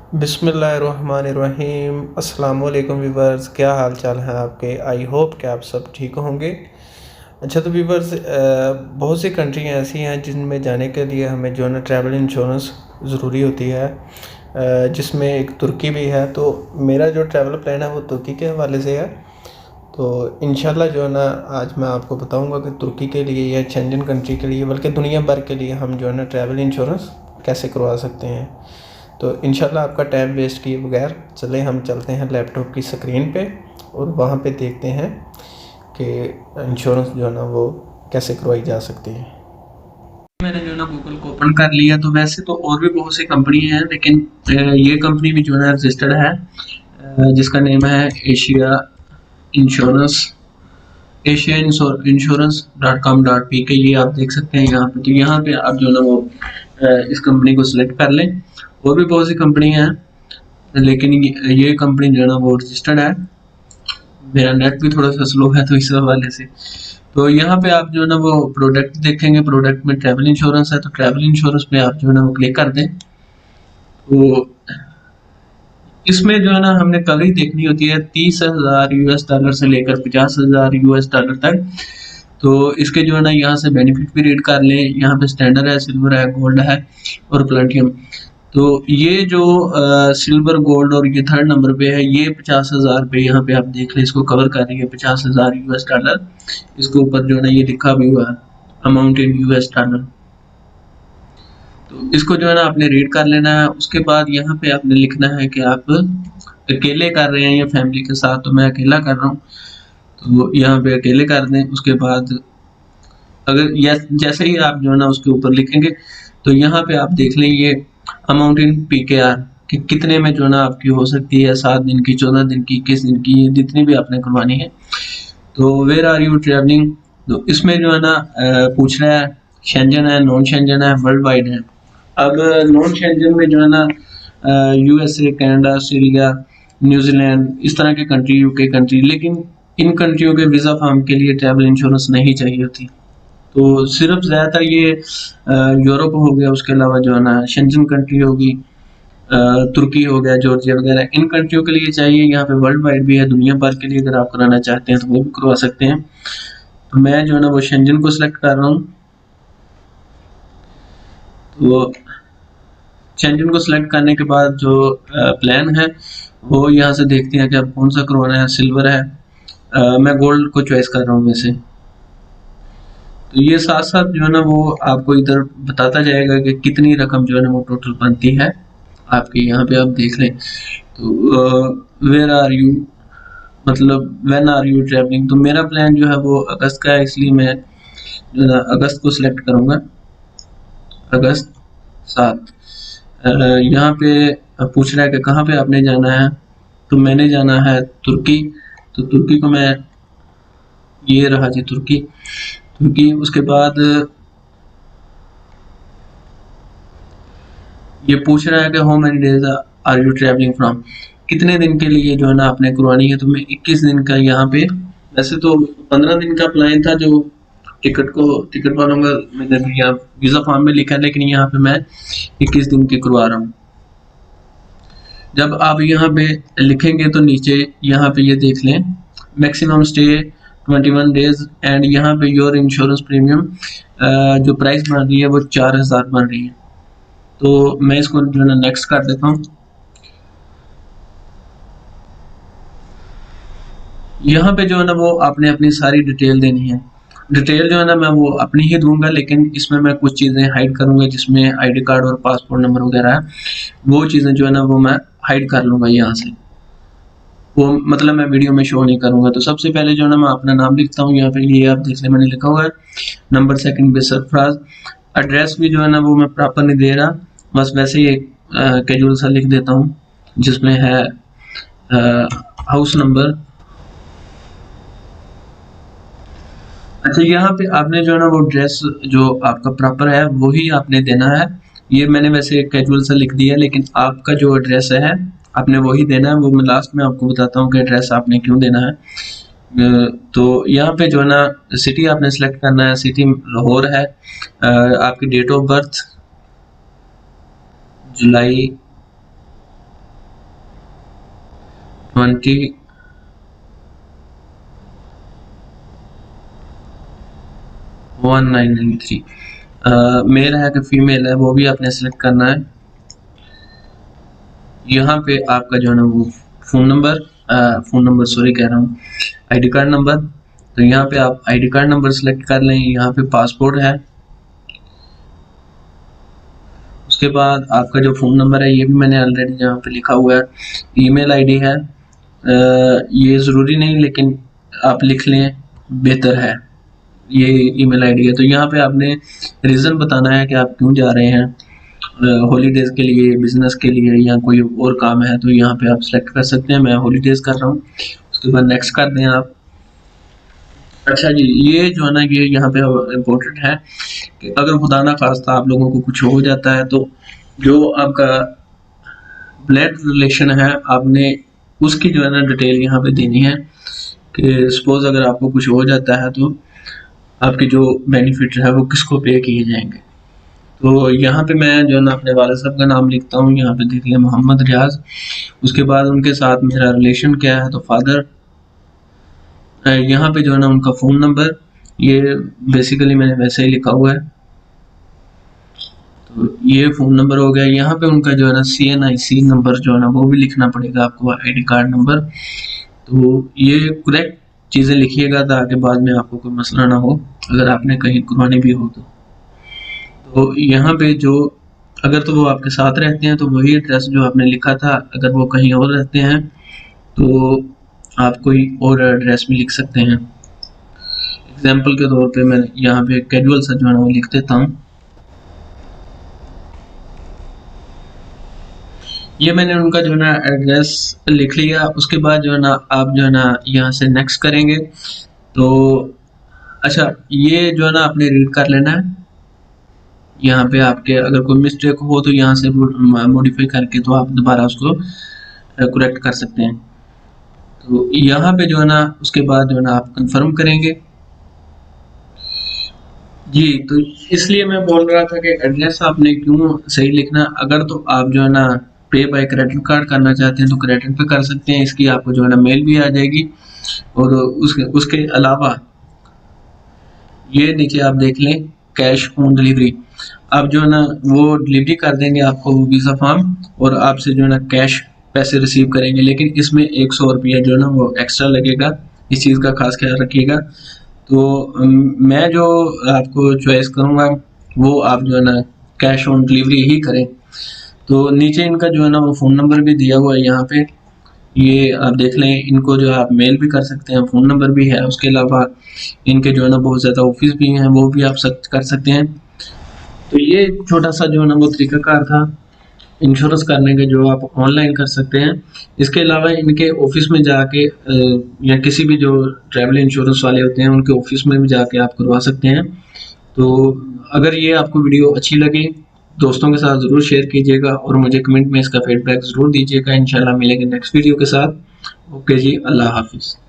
बिस्मिल्लाहिर्रहमानिर्रहीम। अस्सलाम वालेकुम व्यूवर्स, क्या हाल चाल हैं आपके। आई होप कि आप सब ठीक होंगे। अच्छा तो व्यूवर्स, बहुत सी कंट्री ऐसी हैं जिनमें जाने के लिए हमें जो है ना ट्रैवल इंश्योरेंस ज़रूरी होती है, जिसमें एक तुर्की भी है। तो मेरा जो ट्रैवल प्लान है वो तुर्की के हवाले से है। तो इंशाल्लाह जो है ना आज मैं आपको बताऊंगा कि तुर्की के लिए या शेंजन कंट्री के लिए, बल्कि दुनिया भर के लिए हम जो है ना ट्रैवल इंश्योरेंस कैसे करवा सकते हैं। तो इंशाल्लाह आपका टाइम वेस्ट किए बगैर चले हम चलते हैं लैपटॉप की स्क्रीन पे और वहाँ पे देखते हैं कि इंश्योरेंस जो है ना वो कैसे करवाई जा सकती है। मैंने जो है ना गूगल को ओपन कर लिया। तो वैसे तो और भी बहुत सी कंपनी है, लेकिन ये कंपनी भी जो है ना रजिस्टर्ड है, जिसका नेम है Asia insurance, Asia insurance .com.pk। ये आप देख सकते हैं यहाँ पे। तो यहाँ पे आप जो है ना वो इस कंपनी को सिलेक्ट कर लें। और भी बहुत सी कंपनी हैं, लेकिन ये कंपनी जो है ना वो रजिस्टर्ड है। मेरा नेट भी थोड़ा सा स्लो है तो इस हवाले से। तो यहाँ पे आप जो है ना वो प्रोडक्ट देखेंगे, प्रोडक्ट में ट्रैवल इंश्योरेंस है, तो ट्रैवल इंश्योरेंस पे आप जो है ना वो क्लिक कर दें। तो इसमें जो है ना हमने कवरेज देखनी होती है $30,000 से लेकर $50,000 तक। तो इसके जो है ना यहाँ से बेनिफिट भी रीड कर लें। यहाँ पे स्टैंडर्ड है, सिल्वर है, गोल्ड है और प्लेटिनम। तो ये जो सिल्वर, गोल्ड और ये थर्ड नंबर पे है, ये 50,000 पे यहाँ पे आप देख लें, इसको कवर कर रही है $50,000। इसके ऊपर जो है ना ये लिखा भी हुआ है अमाउंट इन US डॉलर। तो इसको जो है ना आपने रीड कर लेना है। उसके बाद यहाँ पे आपने लिखना है कि आप अकेले कर रहे हैं या फैमिली के साथ। तो मैं अकेला कर रहा हूँ, तो यहाँ पे अकेले कर दें। उसके बाद अगर जैसे ही आप जो है ना उसके ऊपर लिखेंगे, तो यहाँ पे आप देख लें ये अमाउंट इन PKR कि कितने में जो है ना आपकी हो सकती है, 7 दिन की, 14 दिन की, 21 दिन की, जितनी भी आपने करवानी है। तो वेयर आर यू ट्रेवलिंग, तो इसमें जो है ना पूछ रहा है शेंजन है, नॉन शेंजन है, वर्ल्ड वाइड है। अब नॉन शेंजन में जो है ना USA, कनाडा, ऑस्ट्रेलिया, न्यूजीलैंड, इस तरह के कंट्री, UK कंट्री। लेकिन इन कंट्रियों के वीज़ा फॉर्म के लिए ट्रैवल इंश्योरेंस नहीं चाहिए होती। तो सिर्फ ज़्यादातर ये यूरोप हो गया, उसके अलावा जो है ना शेंजन कंट्री होगी, तुर्की हो गया, जॉर्जिया वगैरह, इन कंट्रियों के लिए चाहिए। यहाँ पे वर्ल्ड वाइड भी है, दुनिया भर के लिए अगर आप कराना चाहते हैं तो वो भी करवा सकते हैं। तो मैं जो है ना वो शेंजन को सिलेक्ट कर रहा हूँ। तो शेंजन को सिलेक्ट करने के बाद जो प्लान है वो यहाँ से देखते हैं कि आप कौन सा करवाना है। सिल्वर है, मैं गोल्ड को चॉइस कर रहा हूँ वैसे। तो ये साथ साथ जो है ना वो आपको इधर बताता जाएगा कि कितनी रकम जो है ना वो टोटल बनती है आपकी। यहाँ पे आप देख लें। तो वेयर आर यू, मतलब व्हेन आर यू ट्रैवलिंग। तो मेरा प्लान जो है वो अगस्त का है, इसलिए मैं जो है ना अगस्त को सिलेक्ट करूँगा। अगस्त 7। यहाँ पे पूछ रहा है कि कहाँ पे आपने जाना है। तो मैंने जाना है तुर्की। तो तुर्की को मैं, ये रहा जी तुर्की। तुर्की उसके बाद ये पूछ रहा है कि how many days are you travelling from, कितने दिन के लिए जो है ना आपने करवानी है। तो मैं 21 दिन का यहाँ पे, वैसे तो 15 दिन का प्लान था जो टिकट वालों का मैंने यहाँ वीज़ा फॉर्म में लिखा है, लेकिन यहाँ पे मैं 21 दिन की करवा रहा हूँ। जब आप यहाँ पे लिखेंगे तो नीचे यहाँ पे ये देख लें, मैक्सिमम स्टे 21 डेज एंड यहाँ पे योर इंश्योरेंस प्रीमियम जो प्राइस बन रही है वो 4,000 बन रही है। तो मैं इसको जो है ना नेक्स्ट कर देता हूँ। यहाँ पे जो है ना वो आपने अपनी सारी डिटेल देनी है। डिटेल जो है ना मैं वो अपनी ही दूंगा, लेकिन इसमें मैं कुछ चीज़ें हाइड करूंगा, जिसमें आईडी कार्ड और पासपोर्ट नंबर वगैरह है। वो चीज़ें जो है ना वो मैं हाइड कर लूँगा यहाँ से, वो मतलब मैं वीडियो में शो नहीं करूँगा। तो सबसे पहले जो है ना मैं अपना नाम लिखता हूँ यहाँ पे, ये आप देख लें मैंने लिखा हुआ है। नंबर सेकंड पे सरफराज। एड्रेस भी जो है ना वो मैं प्रॉपर नहीं दे रहा, बस वैसे ही एक कैजुअल सा लिख देता हूँ, जिसमें है हाउस नंबर। अच्छा, यहाँ पे आपने जो है ना वो ड्रेस जो आपका प्रॉपर है वही आपने देना है। ये मैंने वैसे एक कैजुअल सा लिख दिया, लेकिन आपका जो एड्रेस है आपने वही देना है। वो मैं लास्ट में आपको बताता हूँ कि एड्रेस आपने क्यों देना है। तो यहाँ पे जो है ना सिटी आपने सेलेक्ट करना है, सिटी लाहौर है। आपकी डेट ऑफ बर्थ जुलाई 201993। मेल है कि फीमेल है वो भी आपने सेलेक्ट करना है। यहाँ पे आपका जो है ना वो फ़ोन नंबर सॉरी कह रहा हूँ, आईडी कार्ड नंबर। तो यहाँ पे आप आईडी कार्ड नंबर सेलेक्ट कर लें। यहाँ पे पासपोर्ट है। उसके बाद आपका जो फ़ोन नंबर है ये भी मैंने ऑलरेडी यहाँ पे लिखा हुआ है। ईमेल आईडी है, ये ज़रूरी नहीं लेकिन आप लिख लें बेहतर है। ये ईमेल आईडी है। तो यहाँ पे आपने रीज़न बताना है कि आप क्यों जा रहे हैं, हॉलीडेज़ के लिए, बिजनेस के लिए या कोई और काम है। तो यहाँ पे आप सेलेक्ट कर सकते हैं। मैं हॉलीडेज़ कर रहा हूँ। उसके बाद नेक्स्ट कर दें आप। अच्छा जी, ये जो है ना ये यहाँ पे इम्पोर्टेंट है कि अगर खुदा ना खास्ता आप लोगों को कुछ हो जाता है तो जो आपका ब्लड रिलेशन है आपने उसकी जो है ना डिटेल यहाँ पे देनी है कि सपोज अगर आपको कुछ हो जाता है तो आपके जो बेनिफिट है वो किसको पे किए जाएंगे। तो यहाँ पे मैं जो है ना अपने वाले साहब का नाम लिखता हूँ। यहाँ पे देख लिया मोहम्मद रियाज। उसके बाद उनके साथ मेरा रिलेशन क्या है तो फादर। यहाँ पे जो है ना उनका फ़ोन नंबर, ये बेसिकली मैंने वैसे ही लिखा हुआ है। तो ये फ़ोन नंबर हो गया। यहाँ पे उनका जो है ना CNIC नंबर जो है ना वो भी लिखना पड़ेगा आपको, आईडी कार्ड नंबर। तो ये करेक्ट चीज़ें लिखिएगा ताकि बाद में आपको कोई मसला ना हो अगर आपने कहीं करवानी भी हो तो यहाँ पे जो अगर तो वो आपके साथ रहते हैं तो वही एड्रेस जो आपने लिखा था, अगर वो कहीं और रहते हैं तो आप कोई और एड्रेस भी लिख सकते हैं। एग्जाम्पल के तौर पे मैं यहाँ पे कैजुअल सा जो है वो लिख देता हूँ। ये मैंने उनका जो है ना एड्रेस लिख लिया। उसके बाद जो है ना आप जो है ना यहाँ से नेक्स्ट करेंगे। तो अच्छा, ये जो है ना आपने रीड कर लेना है। यहाँ पे आपके अगर कोई मिस्टेक हो तो यहाँ से मॉडिफाई करके तो आप दोबारा उसको करेक्ट कर सकते हैं। तो यहाँ पे जो है ना उसके बाद जो है ना आप कंफर्म करेंगे जी। तो इसलिए मैं बोल रहा था कि एड्रेस आपने क्यों सही लिखना। अगर तो आप जो है ना पे बाय क्रेडिट कार्ड करना चाहते हैं तो क्रेडिट पे कर सकते हैं। इसकी आपको जो है ना मेल भी आ जाएगी। और उसके अलावा ये नीचे आप देख लें कैश ऑन डिलीवरी। आप जो है ना वो डिलीवरी कर देंगे आपको वीज़ा फॉर्म और आपसे जो है ना कैश पैसे रिसीव करेंगे, लेकिन इसमें 100 रुपया जो है ना वो एक्स्ट्रा लगेगा। इस चीज़ का खास ख्याल रखिएगा। तो मैं जो आपको चॉइस करूँगा वो आप जो है ना कैश ऑन डिलीवरी ही करें। तो नीचे इनका जो है ना वो फ़ोन नंबर भी दिया हुआ है यहाँ पे, ये आप देख लें। इनको जो आप मेल भी कर सकते हैं, फ़ोन नंबर भी है। उसके अलावा इनके जो है ना बहुत ज़्यादा ऑफिस भी हैं, वो भी आप सर्च कर सकते हैं। तो ये छोटा सा जो है ना वो तरीकाकार था इंश्योरेंस करने के, जो आप ऑनलाइन कर सकते हैं। इसके अलावा इनके ऑफिस में जाके या किसी भी जो ट्रैवल इंश्योरेंस वाले होते हैं उनके ऑफिस में भी जाके आप करवा सकते हैं। तो अगर ये आपको वीडियो अच्छी लगे दोस्तों के साथ ज़रूर शेयर कीजिएगा और मुझे कमेंट में इसका फीडबैक ज़रूर दीजिएगा। इंशाल्लाह मिलेंगे नेक्स्ट वीडियो के साथ। ओके जी, अल्लाह हाफिज़।